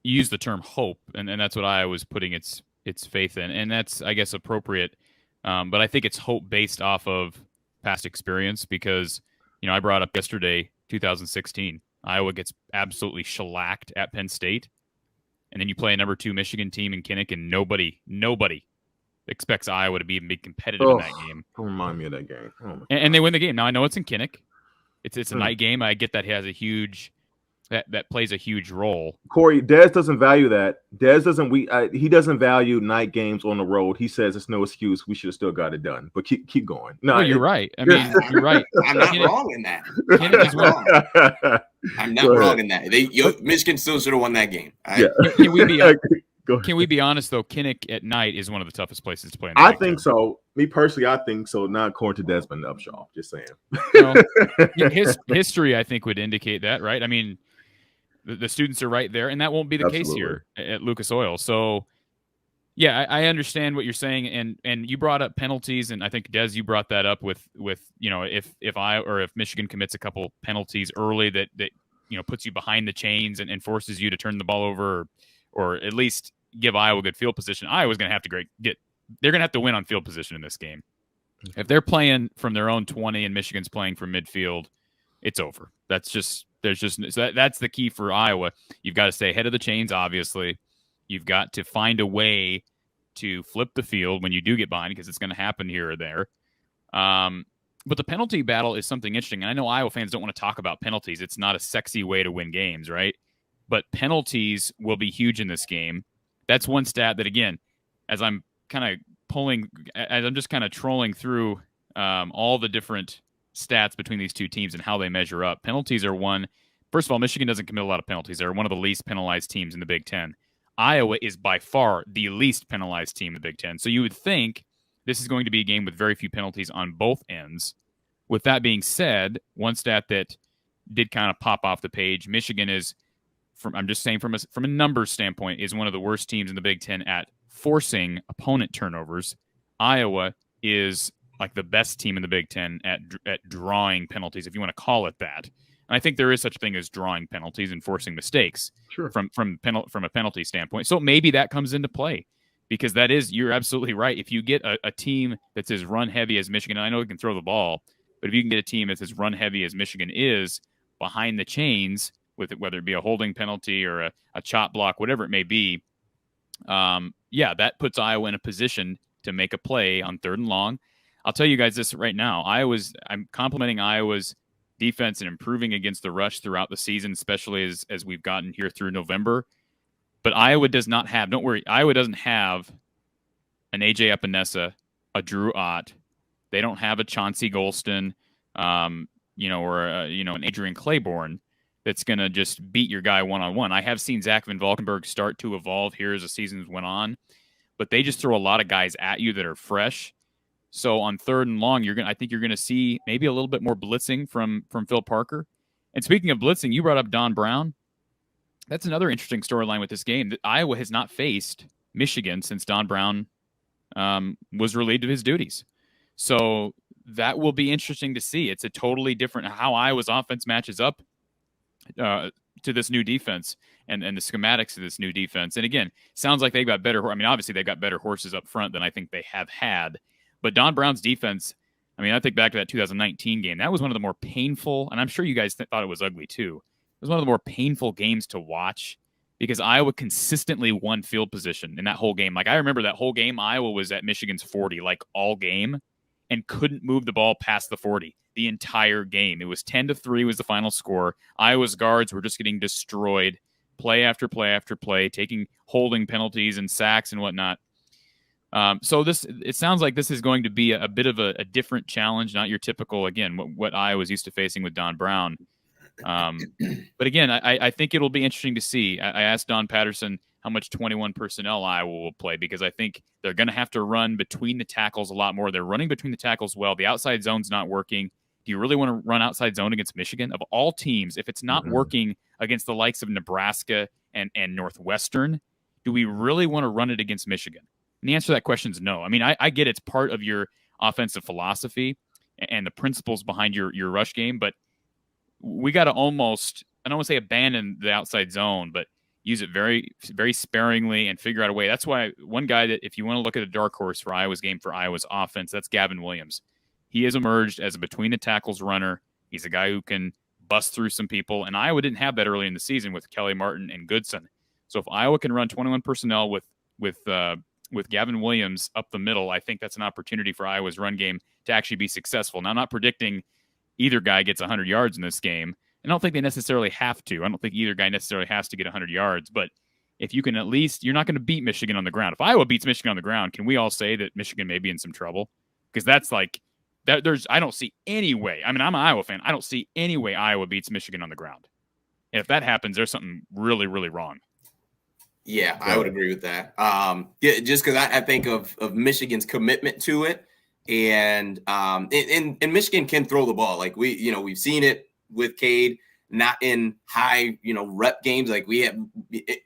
you use the term hope, and that's what Iowa was putting its faith in, and that's, I guess, appropriate. But I think it's hope based off of past experience because, I brought up yesterday, 2016, Iowa gets absolutely shellacked at Penn State, and then you play a number 2 Michigan team in Kinnick, and nobody expects Iowa to be competitive in that game. Don't remind me of that game. And they win the game. Now I know it's in Kinnick. It's a night game. I get that has a huge that plays a huge role. Corey, Dez doesn't value that. Dez doesn't. He doesn't value night games on the road. He says it's no excuse. We should have still got it done. But keep going. No, you're right. I mean, you're right. I'm not wrong in that. I'm not wrong in that. Michigan still should have won that game. Can we be honest though? Kinnick at night is one of the toughest places to play. I think so. Me personally, I think so. Not according to Desmond Upshaw. Just saying. His history, I think, would indicate that, right? I mean, the students are right there, and that won't be the case here at Lucas Oil. So, yeah, I understand what you're saying, and you brought up penalties, and I think Des, you brought that up with if Michigan commits a couple penalties early that puts you behind the chains and forces you to turn the ball over, or at least give Iowa good field position. Iowa's going to have to they're going to have to win on field position in this game. If they're playing from their own 20 and Michigan's playing from midfield, it's over. That's the key for Iowa. You've got to stay ahead of the chains, obviously. You've got to find a way to flip the field when you do get behind, because it's going to happen here or there. But the penalty battle is something interesting. And I know Iowa fans don't want to talk about penalties. It's not a sexy way to win games, right? But penalties will be huge in this game. That's one stat that, again, as I'm just kind of trolling through all the different stats between these two teams and how they measure up. Penalties are one. First of all, Michigan doesn't commit a lot of penalties. They're one of the least penalized teams in the Big Ten. Iowa is by far the least penalized team in the Big Ten. So you would think this is going to be a game with very few penalties on both ends. With that being said, one stat that did kind of pop off the page, Michigan is, from a numbers standpoint, is one of the worst teams in the Big Ten at forcing opponent turnovers. Iowa is like the best team in the Big Ten at drawing penalties, if you want to call it that. And I think there is such a thing as drawing penalties and forcing mistakes from a penalty standpoint. So maybe that comes into play, because you're absolutely right. If you get a team that's as run heavy as Michigan, and I know it can throw the ball, but if you can get a team that's as run heavy as Michigan is behind the chains, with it, whether it be a holding penalty or a chop block, whatever it may be, that puts Iowa in a position to make a play on 3rd and long. I'll tell you guys this right now. I'm complimenting Iowa's defense and improving against the rush throughout the season, especially as we've gotten here through November. But Iowa does not have, don't worry, Iowa doesn't have an A.J. Epinesa, a Drew Ott. They don't have a Chauncey Golston, or an Adrian Claiborne that's going to just beat your guy one-on-one. I have seen Zach Van Valkenburg start to evolve here as the seasons went on, but they just throw a lot of guys at you that are fresh. So on 3rd and long, I think you're going to see maybe a little bit more blitzing from Phil Parker. And speaking of blitzing, you brought up Don Brown. That's another interesting storyline with this game. That Iowa has not faced Michigan since Don Brown was relieved of his duties. So that will be interesting to see. It's a totally different how Iowa's offense matches up to this new defense and the schematics of this new defense. And again, sounds like they've got better. I mean, obviously they've got better horses up front than I think they have had. But Don Brown's defense, I mean, I think back to that 2019 game. That was one of the more painful, and I'm sure you guys thought it was ugly too. It was one of the more painful games to watch because Iowa consistently won field position in that whole game. Like, I remember that whole game, Iowa was at Michigan's 40, like all game, and couldn't move the ball past the 40 the entire game. It was 10-3 was the final score. Iowa's guards were just getting destroyed play after play after play, taking holding penalties and sacks and whatnot. So it sounds like this is going to be a bit of a different challenge, not your typical, again, what Iowa's used to facing with Don Brown. But again, I think it'll be interesting to see. I asked Don Patterson how much 21 personnel Iowa will play, because I think they're going to have to run between the tackles a lot more. They're running between the tackles well. The outside zone's not working. Do you really want to run outside zone against Michigan? Of all teams, if it's not working against the likes of Nebraska and Northwestern, do we really want to run it against Michigan? And the answer to that question is no. I mean, I get it's part of your offensive philosophy and the principles behind your rush game, but we got to almost, I don't want to say abandon the outside zone, but use it very, very sparingly, and figure out a way. That's why one guy that, if you want to look at a dark horse for Iowa's game, for Iowa's offense, that's Gavin Williams. He has emerged as a between the tackles runner. He's a guy who can bust through some people, and Iowa didn't have that early in the season with Kelly Martin and Goodson. So if Iowa can run 21 personnel with Gavin Williams up the middle, I think that's an opportunity for Iowa's run game to actually be successful. Now, I'm not predicting either guy gets 100 yards in this game, and I don't think they necessarily have to. I don't think either guy necessarily has to get 100 yards, but if you can at least, you're not going to beat Michigan on the ground. If Iowa beats Michigan on the ground, can we all say that Michigan may be in some trouble? Because that's like, I don't see any way. I mean, I'm an Iowa fan. I don't see any way Iowa beats Michigan on the ground. And if that happens, there's something really, really wrong. Yeah, I would agree with that. Just because I think of Michigan's commitment to it, and Michigan can throw the ball. Like we've seen it with Cade, not in high rep games. Like we have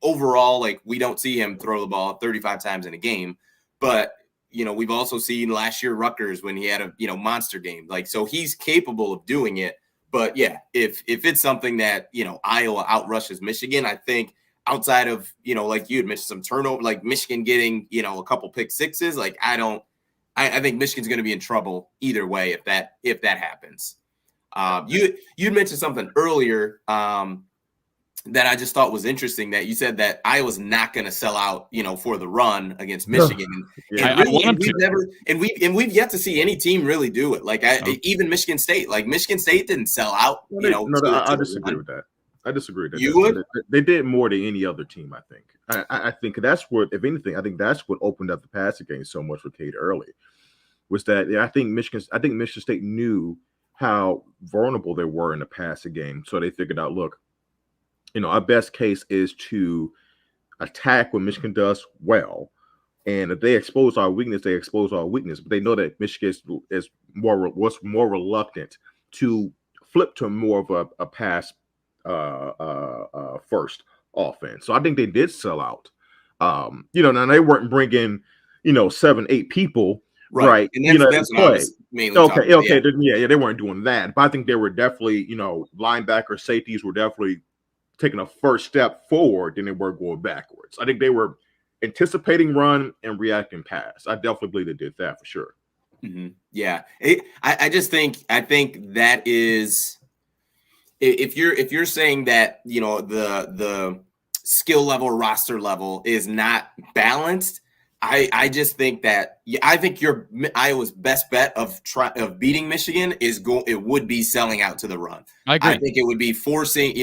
overall, like we don't see him throw the ball 35 times in a game, but we've also seen last year Rutgers when he had a monster game. Like, so he's capable of doing it. But yeah, if it's something that Iowa outrushes Michigan, I think outside of like you had mentioned some turnover, like Michigan getting a couple pick sixes, like I think Michigan's going to be in trouble either way if that happens. You'd mentioned something earlier that I just thought was interesting, that you said that Iowa's not going to sell out, for the run against Michigan. Yeah, We've yet to see any team really do it. Like even Michigan State, Michigan State didn't sell out. I disagree with that. I disagree. You would? They did more than any other team, I think. I think that's what, if anything, I think that's what opened up the passing game so much with Cade early, was that I think Michigan State knew how vulnerable they were in the passing game. So they figured out, look, our best case is to attack what Michigan does well. And if they expose our weakness, they expose our weakness. But they know that Michigan was more reluctant to flip to more of a pass first offense. So I think they did sell out. Now they weren't bringing 7-8 people, right? And that's what I was mainly okay. Yeah, they weren't doing that, but I think they were definitely, linebacker, safeties were definitely taking a first step forward than they were going backwards. I think they were anticipating run and reacting pass. I definitely believe they did that for sure. Mm-hmm. Yeah, I think that is, if you're saying that the skill level, roster level is not balanced, I just think that I think Iowa's best bet of beating Michigan it would be selling out to the run. I agree. I think it would be forcing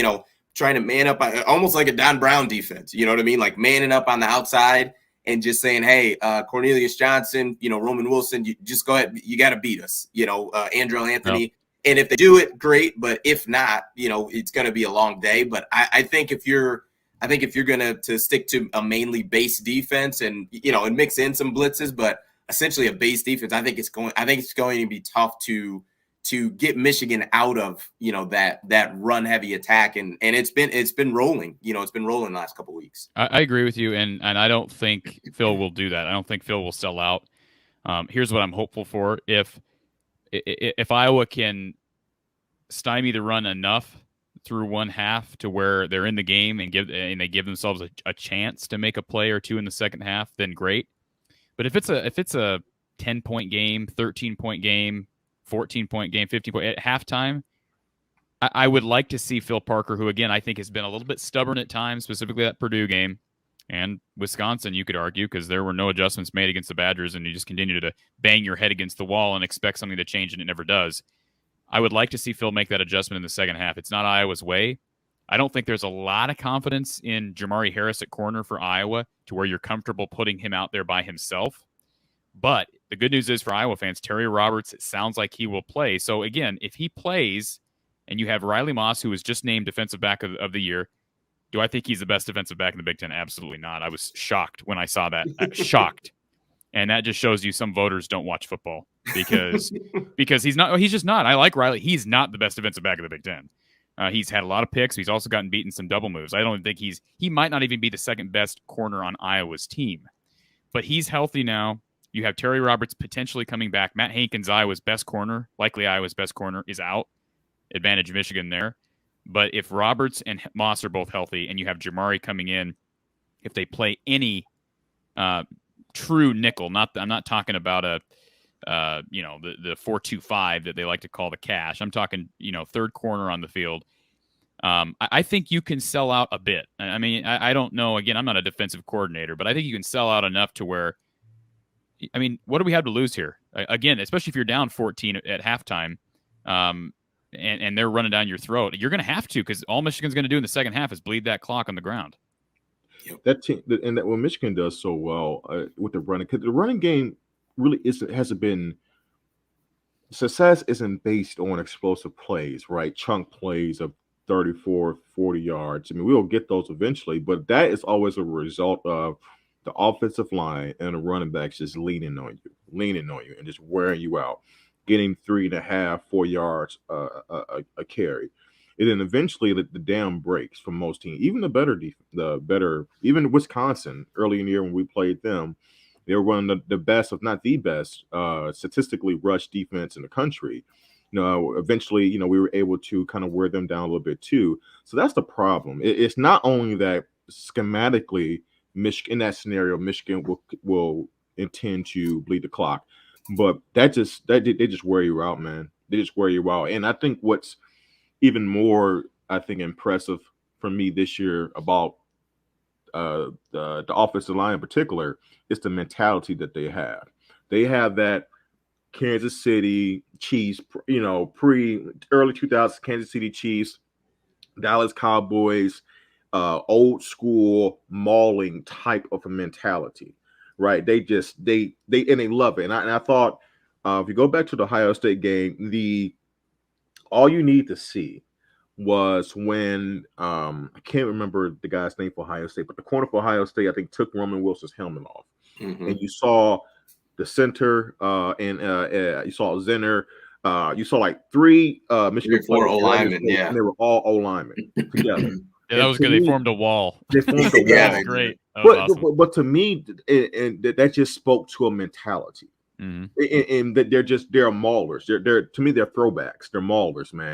trying to man up, almost like a Don Brown defense. You know what I mean? Like manning up on the outside and just saying, hey, Cornelius Johnson, Roman Wilson, you just go ahead. You got to beat us, Andrell Anthony. Yep. And if they do it, great. But if not, it's going to be a long day. But I think if you're going to stick to a mainly base defense and, and mix in some blitzes, but essentially a base defense, I think it's going to be tough to get Michigan out of, that run heavy attack. And it's been rolling, it's been rolling the last couple of weeks. I agree with you. And I don't think Phil will do that. I don't think Phil will sell out. Here's what I'm hopeful for. If Iowa can stymie the run enough through one half to where they're in the game and they give themselves a chance to make a play or two in the second half, then great. But if it's a 10-point game, 13-point game, 14-point game, 15-point at halftime, I would like to see Phil Parker, who again I think has been a little bit stubborn at times, specifically that Purdue game and Wisconsin, you could argue, because there were no adjustments made against the Badgers, and you just continue to bang your head against the wall and expect something to change, and it never does. I would like to see Phil make that adjustment in the second half. It's not Iowa's way. I don't think there's a lot of confidence in Jamari Harris at corner for Iowa to where you're comfortable putting him out there by himself. But the good news is for Iowa fans, Terry Roberts, it sounds like he will play. So again, if he plays and you have Riley Moss, who was just named defensive back of the year, do I think he's the best defensive back in the Big Ten? Absolutely not. I was shocked when I saw that. Shocked. And that just shows you some voters don't watch football because he's just not. I like Riley. He's not the best defensive back of the Big Ten. He's had a lot of picks. He's also gotten beaten some double moves. I don't think he might not even be the second best corner on Iowa's team, but he's healthy now. You have Terry Roberts potentially coming back. Matt Hankins, Iowa's best corner, likely Iowa's best corner, is out. Advantage Michigan there. But if Roberts and Moss are both healthy, and you have Jamari coming in, if they play any true nickel, I'm not talking about a the 4-2-5 that they like to call the cash. I'm talking third corner on the field. I think you can sell out a bit. I mean, I don't know. Again, I'm not a defensive coordinator, but I think you can sell out enough to where, I mean, what do we have to lose here? Again, especially if you're down 14 at halftime, and they're running down your throat, you're going to have to, because all Michigan's going to do in the second half is bleed that clock on the ground. That team, and that what Michigan does so well with the running, because the running game really hasn't been. Success isn't based on explosive plays, right? Chunk plays of 34, 40 yards. I mean, we'll get those eventually, but that is always a result of the offensive line and the running backs just leaning on you and just wearing you out, getting 3.5, 4 yards a carry. And then eventually the dam breaks for most teams. Even even Wisconsin early in the year when we played them, they were one of the best, if not the best, statistically rush defense in the country. Eventually, we were able to kind of wear them down a little bit too. So that's the problem. It's not only that schematically, Michigan in that scenario, Michigan will intend to bleed the clock, but they just wear you out, man. They just wear you out. And I think what's even more, impressive for me this year about the offensive line in particular is the mentality that they have. They have that Kansas City Chiefs, early 2000s Kansas City Chiefs, Dallas Cowboys, old school mauling type of a mentality, right? They love it. And I thought if you go back to the Ohio State game, all you need to see was when I can't remember the guy's name for Ohio State, but the corner for Ohio State, I think, took Roman Wilson's helmet off. Mm-hmm. And you saw the center and you saw Zenner. You saw like three Michigan 4 O-linemen, yeah. And they were all O-linemen together. Yeah, that was good. They formed a wall. They formed a wall. Yeah, that was great. That was awesome. But to me, that just spoke to a mentality. Mm-hmm. And that they're maulers. They're to me, they're throwbacks. They're maulers, man.